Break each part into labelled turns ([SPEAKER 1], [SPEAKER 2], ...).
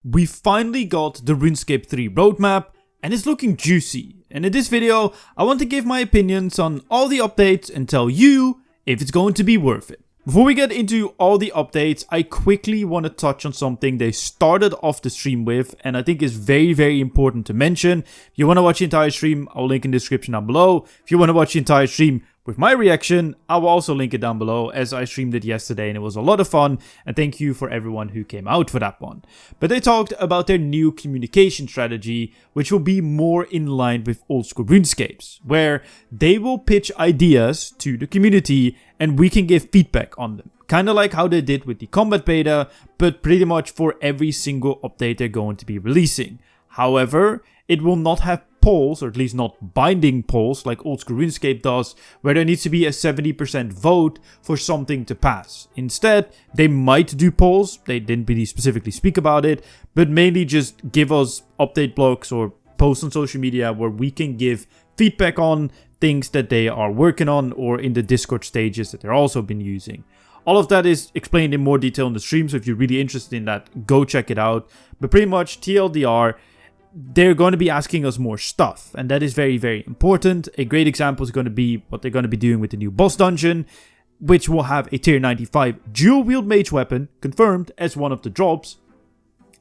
[SPEAKER 1] We finally got the RuneScape 3 roadmap, and it's looking juicy. And in this video, I want to give my opinions on all the updates and tell you if it's going to be worth it. Before we get into all the updates, I quickly want to touch on something they started off the stream with, and I think is very important to mention. If you want to watch the entire stream, I'll link in the description down below. If you want to watch the entire stream with my reaction, I will also link it down below, as I streamed it yesterday and it was a lot of fun, and thank you for everyone who came out for that one. But they talked about their new communication strategy, which will be more in line with old school RuneScapes, where they will pitch ideas to the community and we can give feedback on them. Kinda like how they did with the combat beta, but pretty much for every single update they're going to be releasing. However, it will not have polls, or at least not binding polls like old school RuneScape does, where there needs to be a 70% vote for something to pass. Instead, they might do polls, they didn't really specifically speak about it, but mainly just give us update blocks or posts on social media where we can give feedback on things that they are working on or in the Discord stages that they're also been using. All of that is explained in more detail in the stream, so if you're really interested in that, go check it out. But pretty much TLDR, they're going to be asking us more stuff, and that is very important. A great example is going to be what they're going to be doing with the new boss dungeon, which will have a tier 95 dual wield mage weapon confirmed as one of the drops,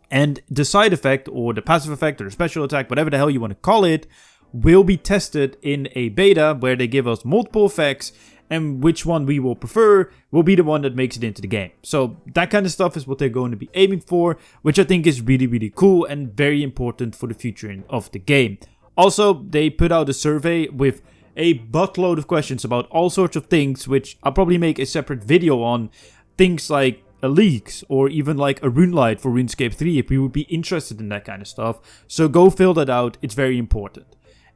[SPEAKER 1] and the side effect or the passive effect or the special attack, whatever the hell you want to call it, will be tested in a beta where they give us multiple effects, and which one we will prefer will be the one that makes it into the game. So that kind of stuff is what they're going to be aiming for, which I think is really cool and very important for the future of the game. Also, they put out a survey with a buttload of questions about all sorts of things, which I'll probably make a separate video on. Things like leaks or even like a rune light for RuneScape 3 if we would be interested in that kind of stuff. So go fill that out, it's very important.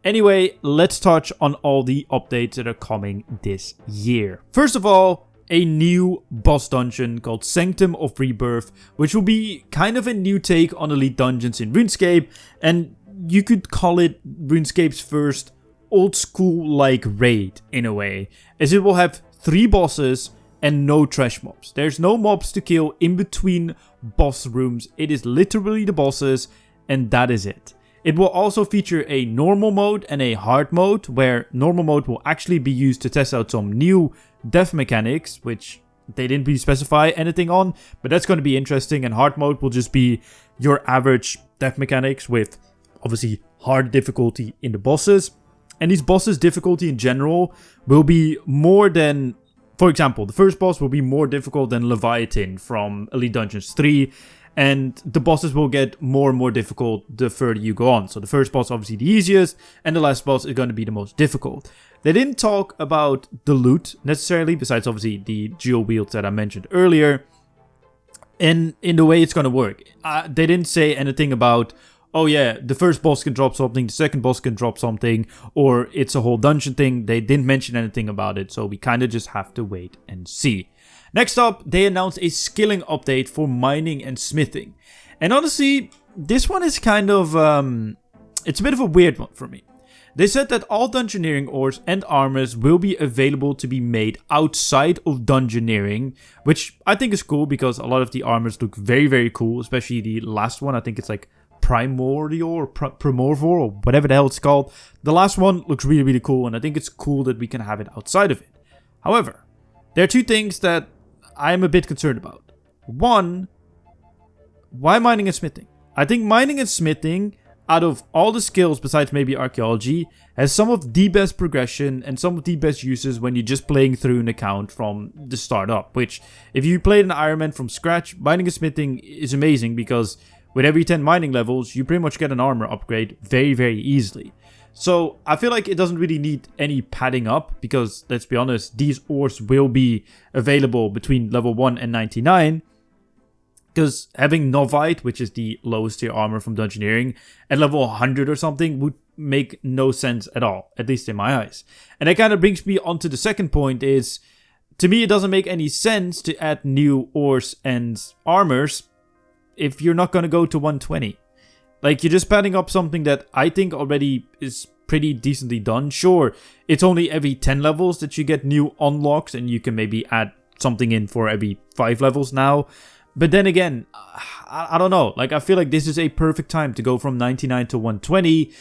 [SPEAKER 1] Anyway, let's touch on all the updates that are coming this year. First of all, a new boss dungeon called Sanctum of Rebirth, which will be kind of a new take on elite dungeons in RuneScape, and you could call it RuneScape's first old school like raid in a way, as it will have 3 bosses and no trash mobs. There's no mobs to kill in between boss rooms, it is literally the bosses and that is it. It will also feature a normal mode and a hard mode, where normal mode will actually be used to test out some new death mechanics, which they didn't really specify anything on, but that's going to be interesting, and hard mode will just be your average death mechanics with obviously hard difficulty in the bosses. And these bosses' difficulty in general will be more than, for example, the first boss will be more difficult than Leviathan from Elite Dungeons 3, and the bosses will get more and more difficult the further you go on. So the first boss obviously the easiest, and the last boss is going to be the most difficult. They didn't talk about the loot necessarily, besides obviously the dual wields that I mentioned earlier, and in the way it's going to work. They didn't say anything about, oh yeah, the first boss can drop something, the second boss can drop something, or it's a whole dungeon thing. They didn't mention anything about it, so we kind of just have to wait and see. Next up, they announced a skilling update for mining and smithing. And honestly, this one is kind of, it's a bit of a weird one for me. They said that all dungeoneering ores and armors will be available to be made outside of dungeoneering, which I think is cool because a lot of the armors look very cool, especially the last one. I think it's like Primordial or Primorvor or whatever the hell it's called. The last one looks really cool, and I think it's cool that we can have it outside of it. However, there are 2 things that I'm a bit concerned about. One, why mining and smithing? I think mining and smithing, out of all the skills besides maybe archaeology, has some of the best progression and some of the best uses when you're just playing through an account from the start up. Which, if you played an Iron Man from scratch, mining and smithing is amazing because with every 10 mining levels, you pretty much get an armor upgrade very easily. So I feel like it doesn't really need any padding up because, let's be honest, these ores will be available between level 1 and 99. Because having Novite, which is the lowest tier armor from Dungeoneering, at level 100 or something would make no sense at all, at least in my eyes. And that kind of brings me on to the second point is, to me it doesn't make any sense to add new ores and armors if you're not going to go to 120. Like, you're just padding up something that I think already is pretty decently done. Sure, it's only every 10 levels that you get new unlocks, and you can maybe add something in for every 5 levels now. But then again, I don't know. Like, I feel like this is a perfect time to go from 99 to 120.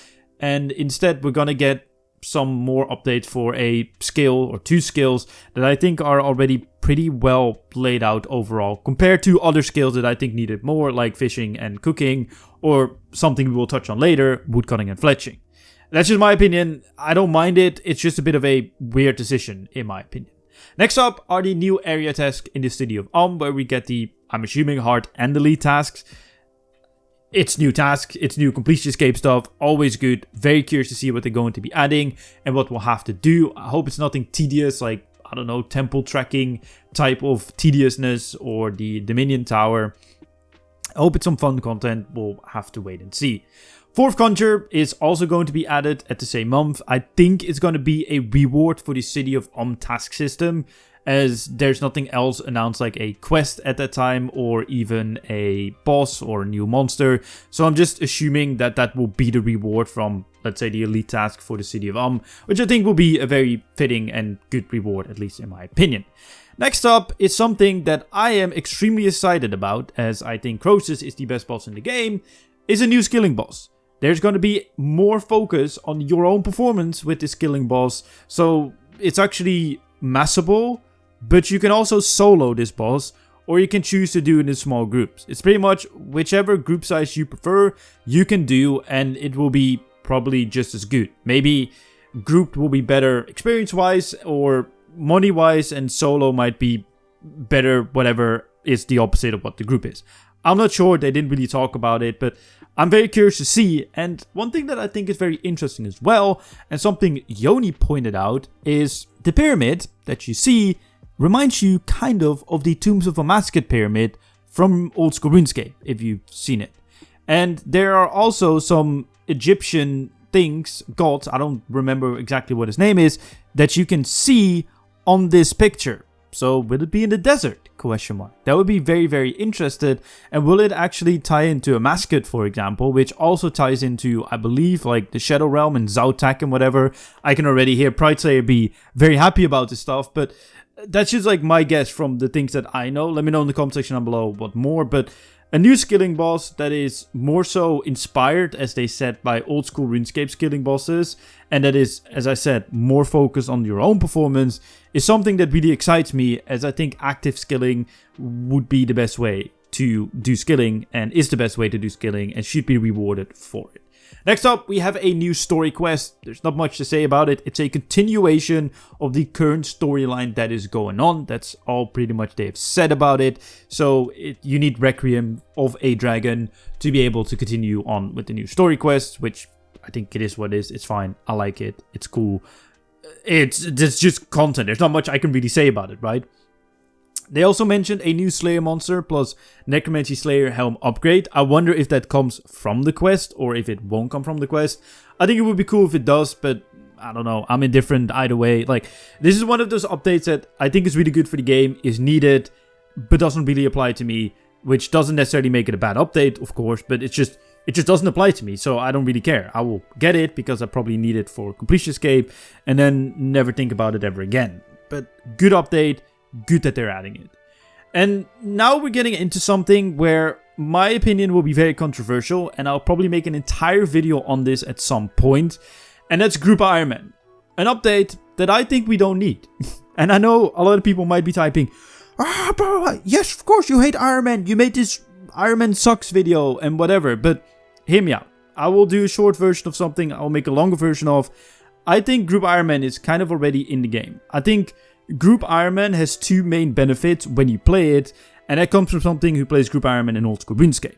[SPEAKER 1] And instead, we're going to get some more updates for a skill or 2 skills that I think are already pretty well laid out overall compared to other skills that I think needed more, like fishing and cooking, or something we will touch on later, woodcutting and fletching. That's just my opinion. I don't mind it. It's just a bit of a weird decision, in my opinion. Next up are the new area tasks in the City of where we get the, I'm assuming, hard and elite tasks. It's new tasks, it's new completion escape stuff, always good. Very curious to see what they're going to be adding and what we'll have to do. I hope it's nothing tedious, like, I don't know, temple tracking type of tediousness or the Dominion Tower. I hope it's some fun content. We'll have to wait and see. 4th Conjure is also going to be added at the same month. I think it's going to be a reward for the City of task system, as there's nothing else announced like a quest at that time or even a boss or a new monster. So I'm just assuming that that will be the reward from, let's say, the elite task for the City of which I think will be a very fitting and good reward, at least in my opinion. Next up is something that I am extremely excited about, as I think Croesus is the best boss in the game, is a new skilling boss. There's going to be more focus on your own performance with the skilling boss, so it's actually massable. But you can also solo this boss, or you can choose to do it in small groups. It's pretty much whichever group size you prefer, you can do, and it will be probably just as good. Maybe grouped will be better experience-wise or money-wise, and solo might be better, whatever is the opposite of what the group is. I'm not sure, they didn't really talk about it, but I'm very curious to see. And one thing that I think is very interesting as well, and something Yoni pointed out, is the pyramid that you see reminds you kind of the Tombs of Amascut pyramid from old school RuneScape, if you've seen it. And there are also some Egyptian things, gods, I don't remember exactly what his name is, that you can see on this picture. So will it be in the desert? Question mark. That would be very, very interested. And will it actually tie into Amascut, for example, which also ties into, I believe, like the Shadow Realm and Zautak and whatever. I can already hear Prideslayer be very happy about this stuff, but that's just like my guess from the things that I know. Let me know in the comment section down below what more. But a new skilling boss that is more so inspired, as they said, by old school RuneScape skilling bosses, and that is, as I said, more focused on your own performance, is something that really excites me, as I think active skilling would be the best way to do skilling, and is the best way to do skilling, and should be rewarded for it. Next up, we have a new story quest. There's not much to say about it. It's a continuation of the current storyline that is going on. That's all pretty much they've said about it. So you need Requiem of a Dragon to be able to continue on with the new story quest, which I think it is what it is. It's fine. I like it. It's cool. It's just content. There's not much I can really say about it, right? They also mentioned a new Slayer monster plus Necromancy Slayer helm upgrade. I wonder if that comes from the quest or if it won't come from the quest. I think it would be cool if it does, but I don't know. I'm indifferent either way. Like, this is one of those updates that I think is really good for the game, is needed, but doesn't really apply to me, which doesn't necessarily make it a bad update, of course, but it just doesn't apply to me, so I don't really care. I will get it because I probably need it for completion escape and then never think about it ever again. But good update. Good that they're adding it. And now we're getting into something where my opinion will be very controversial, and I'll probably make an entire video on this at some point, and that's Group Ironman. An update that I think we don't need. And I know a lot of people might be typing, yes, of course you hate Iron Man, you made this Iron Man sucks video and whatever, but hear me out. I will do a short version of something, I'll make a longer version of. I think Group Iron Man is kind of already in the game. I think Group Iron Man has 2 main benefits when you play it, and that comes from something who plays Group Iron Man in old school RuneScape.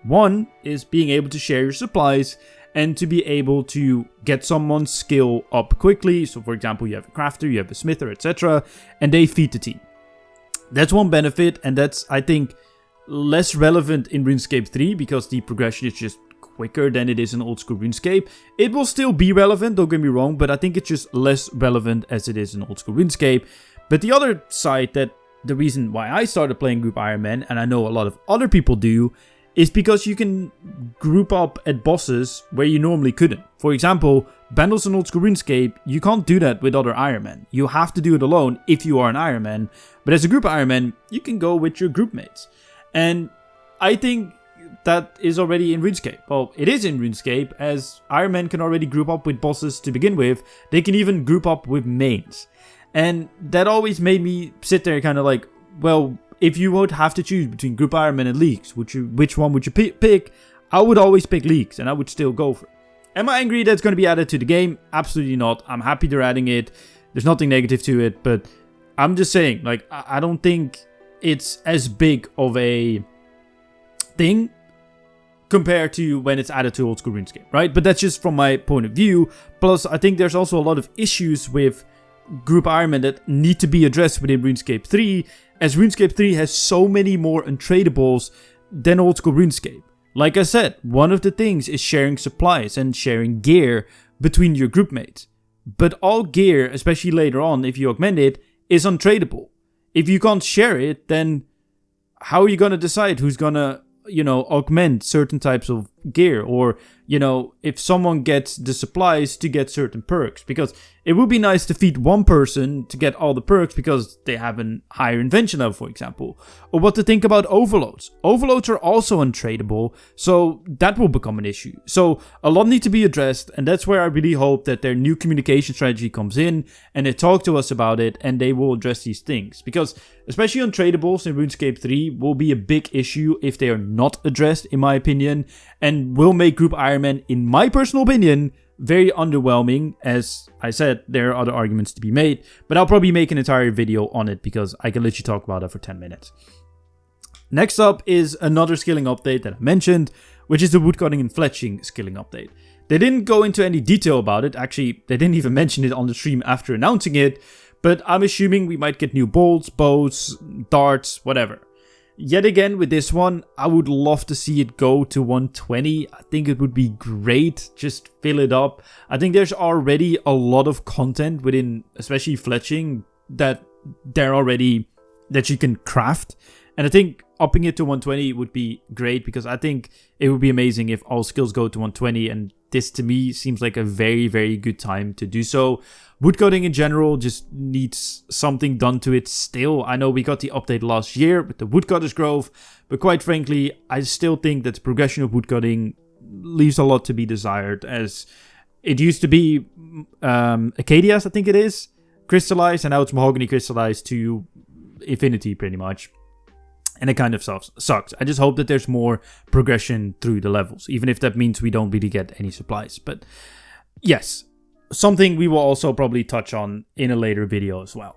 [SPEAKER 1] One is being able to share your supplies and to be able to get someone's skill up quickly. So for example, you have a crafter, you have a smither, etc., and they feed the team. That's one benefit, and that's, I think, less relevant in RuneScape 3 because the progression is just quicker than it is in old school RuneScape. It will still be relevant, don't get me wrong, but I think it's just less relevant as it is in old school RuneScape. But the other side, that the reason why I started playing Group Iron Man, and I know a lot of other people do, is because you can group up at bosses where you normally couldn't. For example, battles in old school RuneScape, you can't do that with other Iron Men. You have to do it alone if you are an Iron Man, but as a Group Iron Man, you can go with your group mates. And I think that is already in RuneScape. Well, it is in RuneScape, as Iron Man can already group up with bosses to begin with. They can even group up with mains. And that always made me sit there kind of like, well, if you would have to choose between Group Iron Man and Leagues, which one would you pick? I would always pick Leagues, and I would still go for it. Am I angry that it's going to be added to the game? Absolutely not. I'm happy they're adding it. There's nothing negative to it, but I'm just saying, like, I don't think it's as big of a thing compared to when it's added to old school RuneScape, right? But that's just from my point of view. Plus, I think there's also a lot of issues with Group Iron Man that need to be addressed within RuneScape 3, as RuneScape 3 has so many more untradables than old school RuneScape. Like I said, one of the things is sharing supplies and sharing gear between your group mates. But all gear, especially later on if you augment it, is untradable. If you can't share it, then how are you going to decide who's going to, augment certain types of gear? Or, if someone gets the supplies to get certain perks. Because it would be nice to feed one person to get all the perks because they have a higher invention level, for example. Or what to think about overloads. Overloads are also untradable, so that will become an issue. So a lot need to be addressed, and that's where I really hope that their new communication strategy comes in and they talk to us about it and they will address these things. Because especially untradables in RuneScape 3 will be a big issue if they are not addressed, in my opinion, and will make Group Iron Man, in my personal opinion, very underwhelming. As I said, there are other arguments to be made, but I'll probably make an entire video on it because I can literally talk about it for 10 minutes. Next up is another skilling update that I mentioned, which is the Woodcutting and Fletching skilling update. They didn't go into any detail about it. Actually, they didn't even mention it on the stream after announcing it, but I'm assuming we might get new bolts, bows, darts, whatever. Yet again, with this one, I would love to see it go to 120. I think it would be great. Just fill it up. I think there's already a lot of content within, especially Fletching, that you can craft. And I think upping it to 120 would be great, because I think it would be amazing if all skills go to 120, and this to me seems like a very, very good time to do so. Woodcutting in general just needs something done to it still. I know we got the update last year with the Woodcutter's Grove, but quite frankly, I still think that the progression of woodcutting leaves a lot to be desired, as it used to be Acadias, I think it is, crystallized, and now it's mahogany crystallized to infinity pretty much. And it kind of sucks. I just hope that there's more progression through the levels, even if that means we don't really get any supplies. But yes, something we will also probably touch on in a later video as well.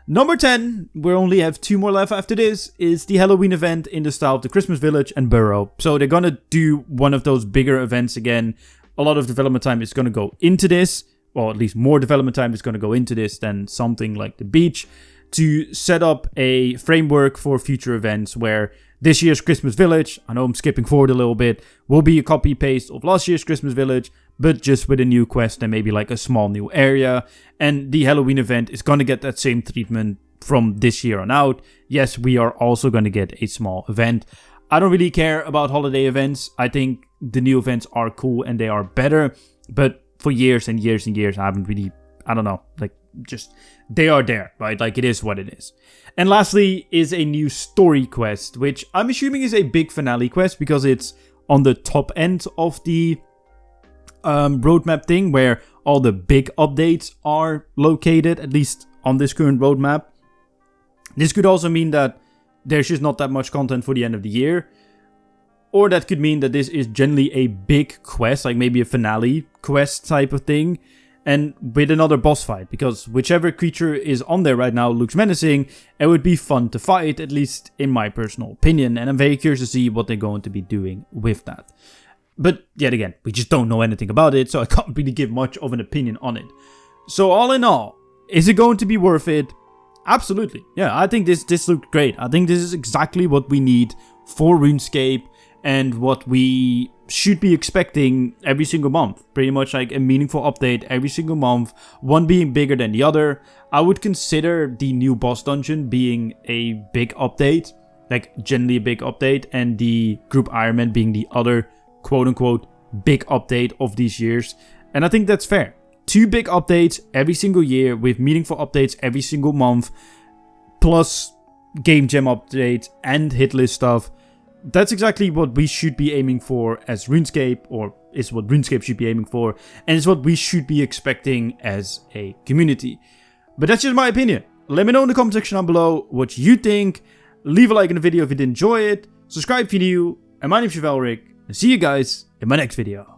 [SPEAKER 1] Number 10, we only have 2 more left after this, is the Halloween event in the style of the Christmas Village and Burrow. So they're going to do one of those bigger events again. A lot of development time is going to go into this, or at least more development time is going to go into this than something like the beach, to set up a framework for future events where this year's Christmas Village, I know I'm skipping forward a little bit, will be a copy-paste of last year's Christmas Village, but just with a new quest and maybe like a small new area. And the Halloween event is going to get that same treatment from this year on out. Yes, we are also going to get a small event. I don't really care about holiday events. I think the new events are cool and they are better, but for years and years and years, I haven't really, I don't know, like, just they are there, right? Like, it is what it is. And lastly is a new story quest, which I'm assuming is a big finale quest because it's on the top end of the roadmap thing, where all the big updates are located, at least on this current roadmap. This could also mean that there's just not that much content for the end of the year, or that could mean that this is generally a big quest, like maybe a finale quest type of thing, and with another boss fight, because whichever creature is on there right now looks menacing. It would be fun to fight, at least in my personal opinion, and I'm very curious to see what they're going to be doing with that. But yet again, we just don't know anything about it, so I can't really give much of an opinion on it. So all in all, is it going to be worth it? Absolutely. Yeah, I think this looked great. I think this is exactly what we need for RuneScape, and what we should be expecting every single month. Pretty much like a meaningful update every single month, one being bigger than the other. I would consider the new boss dungeon being a big update, like generally a big update, and the Group Iron Man being the other quote-unquote big update of these years. And I think that's fair. 2 big updates every single year with meaningful updates every single month, plus game gem updates and hit list stuff. that's exactly what we should be aiming for as RuneScape, or is what RuneScape should be aiming for, and it's what we should be expecting as a community. But that's just my opinion. Let me know in the comment section down below what you think. Leave a like in the video if you did enjoy it. Subscribe if you're new. And my name's Chevalric. And see you guys in my next video.